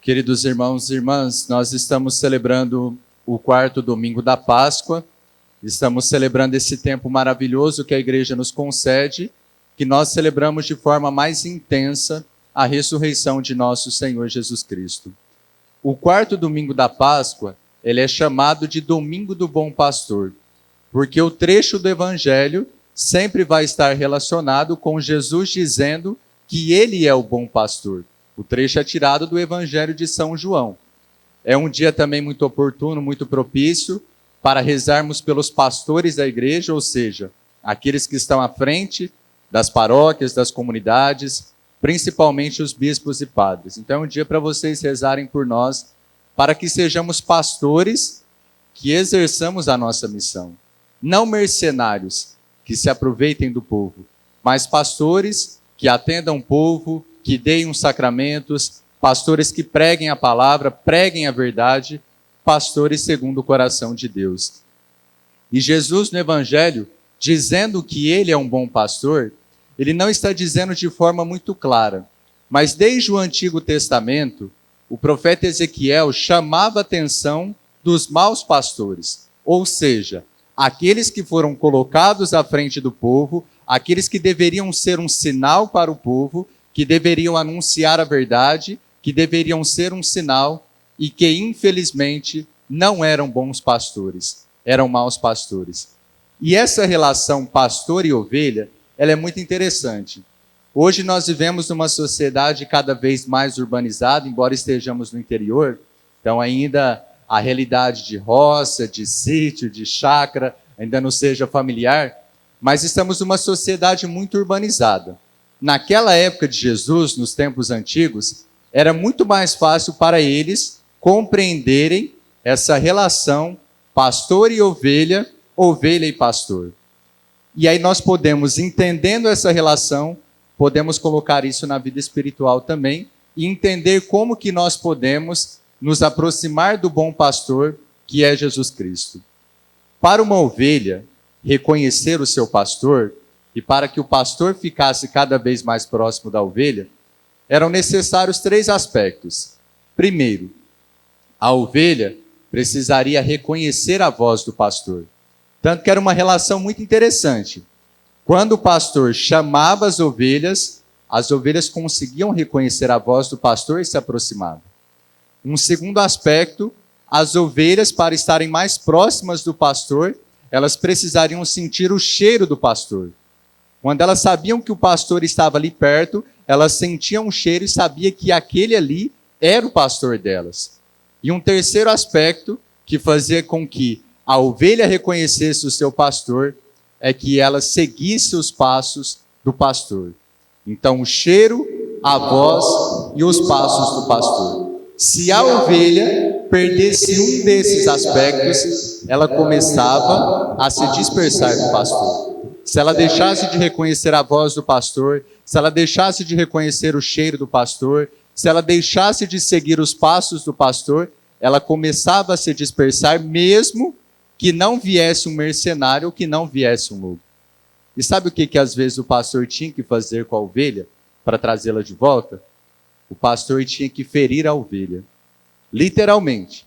Queridos irmãos e irmãs, nós estamos celebrando o quarto domingo da Páscoa, estamos celebrando esse tempo maravilhoso que a igreja nos concede, que nós celebramos de forma mais intensa a ressurreição de nosso Senhor Jesus Cristo. O quarto domingo da Páscoa, ele é chamado de Domingo do Bom Pastor, porque o trecho do Evangelho sempre vai estar relacionado com Jesus dizendo que ele é o bom pastor. O trecho é tirado do Evangelho de São João. É um dia também muito oportuno, muito propício para rezarmos pelos pastores da igreja, ou seja, aqueles que estão à frente das paróquias, das comunidades, principalmente os bispos e padres. Então é um dia para vocês rezarem por nós, para que sejamos pastores que exerçamos a nossa missão. Não mercenários que se aproveitem do povo, mas pastores que atendam o povo, que deem os sacramentos, pastores que preguem a palavra, preguem a verdade, pastores segundo o coração de Deus. E Jesus no Evangelho, dizendo que ele é um bom pastor, ele não está dizendo de forma muito clara, mas desde o Antigo Testamento, o profeta Ezequiel chamava a atenção dos maus pastores, ou seja, aqueles que foram colocados à frente do povo, aqueles que deveriam ser um sinal para o povo, que deveriam anunciar a verdade, que deveriam ser um sinal e que, infelizmente, não eram bons pastores, eram maus pastores. E essa relação pastor e ovelha, ela é muito interessante. Hoje nós vivemos numa sociedade cada vez mais urbanizada, embora estejamos no interior, então ainda a realidade de roça, de sítio, de chácara, ainda não seja familiar, mas estamos numa sociedade muito urbanizada. Naquela época de Jesus, nos tempos antigos, era muito mais fácil para eles compreenderem essa relação pastor e ovelha, ovelha e pastor. E aí nós podemos, entendendo essa relação, podemos colocar isso na vida espiritual também e entender como que nós podemos nos aproximar do bom pastor, que é Jesus Cristo. Para uma ovelha reconhecer o seu pastor, e para que o pastor ficasse cada vez mais próximo da ovelha, eram necessários 3 aspectos. Primeiro, a ovelha precisaria reconhecer a voz do pastor. Tanto que era uma relação muito interessante. Quando o pastor chamava as ovelhas conseguiam reconhecer a voz do pastor e se aproximavam. Um segundo aspecto, as ovelhas, para estarem mais próximas do pastor, elas precisariam sentir o cheiro do pastor. Quando elas sabiam que o pastor estava ali perto, elas sentiam um cheiro e sabiam que aquele ali era o pastor delas. E um terceiro aspecto que fazia com que a ovelha reconhecesse o seu pastor é que ela seguisse os passos do pastor. Então, o cheiro, a voz e os passos do pastor. Se a ovelha perdesse um desses aspectos, ela começava a se dispersar do pastor. Se ela deixasse de reconhecer a voz do pastor, se ela deixasse de reconhecer o cheiro do pastor, se ela deixasse de seguir os passos do pastor, ela começava a se dispersar, mesmo que não viesse um mercenário ou que não viesse um lobo. E sabe o que às vezes o pastor tinha que fazer com a ovelha para trazê-la de volta? O pastor tinha que ferir a ovelha, literalmente.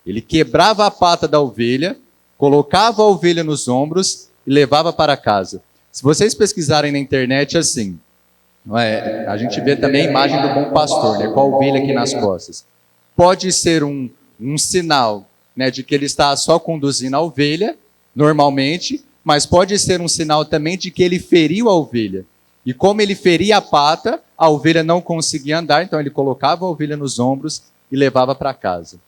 Ele quebrava a pata da ovelha, colocava a ovelha nos ombros e levava para casa. Se vocês pesquisarem na internet assim, a gente vê também a imagem do bom pastor, né, com a ovelha aqui nas costas. Pode ser um sinal, né, de que ele está só conduzindo a ovelha, normalmente, mas pode ser um sinal também de que ele feriu a ovelha. E como ele feria a pata, a ovelha não conseguia andar, então ele colocava a ovelha nos ombros e levava para casa.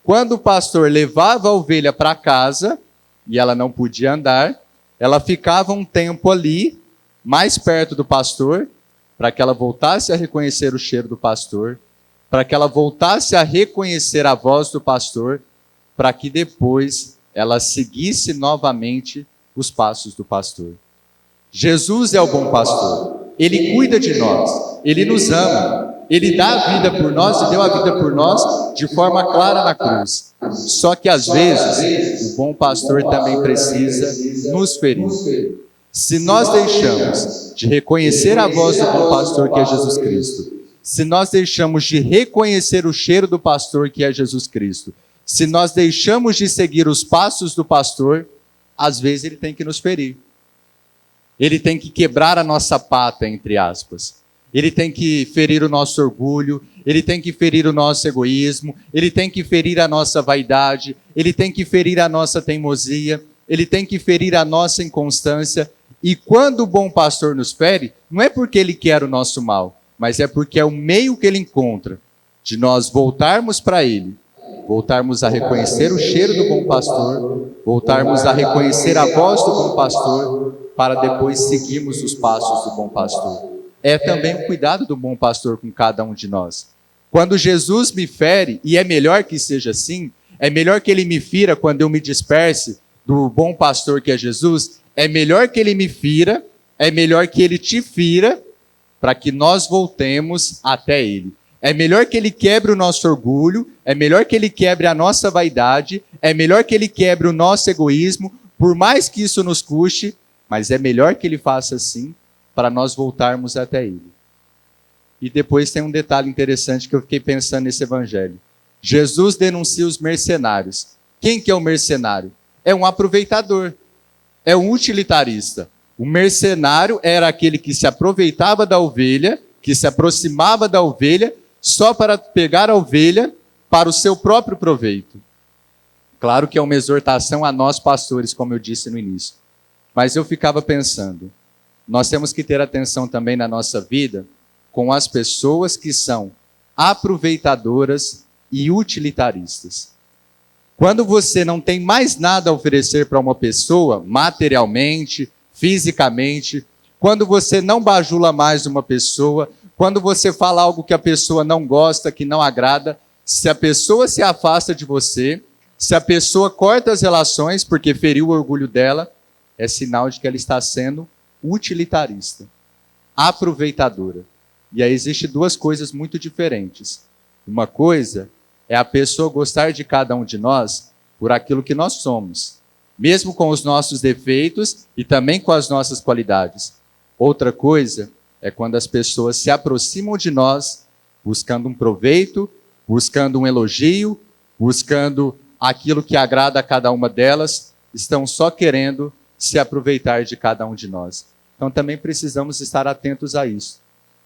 Quando o pastor levava a ovelha para casa, e ela não podia andar, ela ficava um tempo ali, mais perto do pastor, para que ela voltasse a reconhecer o cheiro do pastor, para que ela voltasse a reconhecer a voz do pastor, para que depois ela seguisse novamente os passos do pastor. Jesus é o bom pastor. Ele cuida de nós, ele nos ama, ele dá a vida por nós e deu a vida por nós de forma clara na cruz. Só que às vezes o bom pastor também precisa nos ferir. Se nós deixamos de reconhecer a voz do bom pastor, que é Jesus Cristo, se nós deixamos de reconhecer o cheiro do pastor, que é Jesus Cristo, se nós deixamos de seguir os passos do pastor, às vezes ele tem que nos ferir. Ele tem que quebrar a nossa pata, entre aspas. Ele tem que ferir o nosso orgulho, ele tem que ferir o nosso egoísmo, ele tem que ferir a nossa vaidade, ele tem que ferir a nossa teimosia, ele tem que ferir a nossa inconstância. E quando o bom pastor nos fere, não é porque ele quer o nosso mal, mas é porque é o meio que ele encontra de nós voltarmos para ele, voltarmos a reconhecer o cheiro do bom pastor, voltarmos a reconhecer a voz do bom pastor, para depois seguirmos os passos do bom pastor. É também o cuidado do bom pastor com cada um de nós. Quando Jesus me fere, e é melhor que seja assim, é melhor que ele me fira quando eu me disperse do bom pastor que é Jesus, é melhor que ele me fira, é melhor que ele te fira, para que nós voltemos até ele. É melhor que ele quebre o nosso orgulho, é melhor que ele quebre a nossa vaidade, é melhor que ele quebre o nosso egoísmo, por mais que isso nos custe, mas é melhor que ele faça assim, para nós voltarmos até ele. E depois tem um detalhe interessante que eu fiquei pensando nesse evangelho. Jesus denuncia os mercenários. Quem que é o mercenário? É um aproveitador, é um utilitarista. O mercenário era aquele que se aproveitava da ovelha, que se aproximava da ovelha, só para pegar a ovelha para o seu próprio proveito. Claro que é uma exortação a nós pastores, como eu disse no início. Mas eu ficava pensando, nós temos que ter atenção também na nossa vida com as pessoas que são aproveitadoras e utilitaristas. Quando você não tem mais nada a oferecer para uma pessoa, materialmente, fisicamente, quando você não bajula mais uma pessoa, quando você fala algo que a pessoa não gosta, que não agrada, se a pessoa se afasta de você, se a pessoa corta as relações porque feriu o orgulho dela, é sinal de que ela está sendo utilitarista, aproveitadora. E aí existem duas coisas muito diferentes. Uma coisa é a pessoa gostar de cada um de nós por aquilo que nós somos, mesmo com os nossos defeitos e também com as nossas qualidades. Outra coisa é quando as pessoas se aproximam de nós buscando um proveito, buscando um elogio, buscando aquilo que agrada a cada uma delas, estão só querendo se aproveitar de cada um de nós. Então também precisamos estar atentos a isso.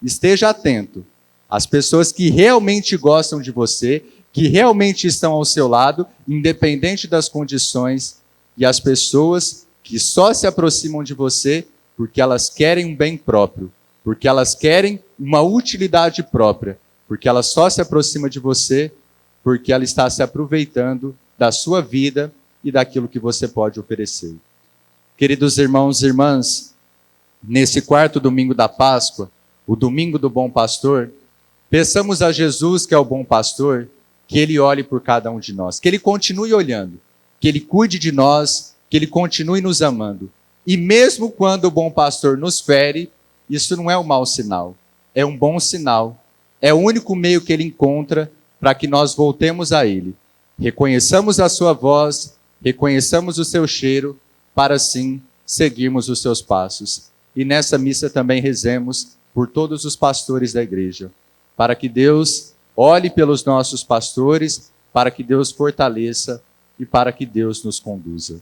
Esteja atento às pessoas que realmente gostam de você, que realmente estão ao seu lado, independente das condições, e as pessoas que só se aproximam de você porque elas querem um bem próprio, porque elas querem uma utilidade própria, porque ela só se aproxima de você porque ela está se aproveitando da sua vida e daquilo que você pode oferecer. Queridos irmãos e irmãs, nesse quarto domingo da Páscoa, o domingo do bom pastor, peçamos a Jesus, que é o bom pastor, que ele olhe por cada um de nós, que ele continue olhando, que ele cuide de nós, que ele continue nos amando. E mesmo quando o bom pastor nos fere, isso não é um mau sinal, é um bom sinal. É o único meio que ele encontra para que nós voltemos a ele. Reconheçamos a sua voz, reconheçamos o seu cheiro, para assim seguirmos os seus passos. E nessa missa também rezemos por todos os pastores da igreja, para que Deus olhe pelos nossos pastores, para que Deus fortaleça e para que Deus nos conduza.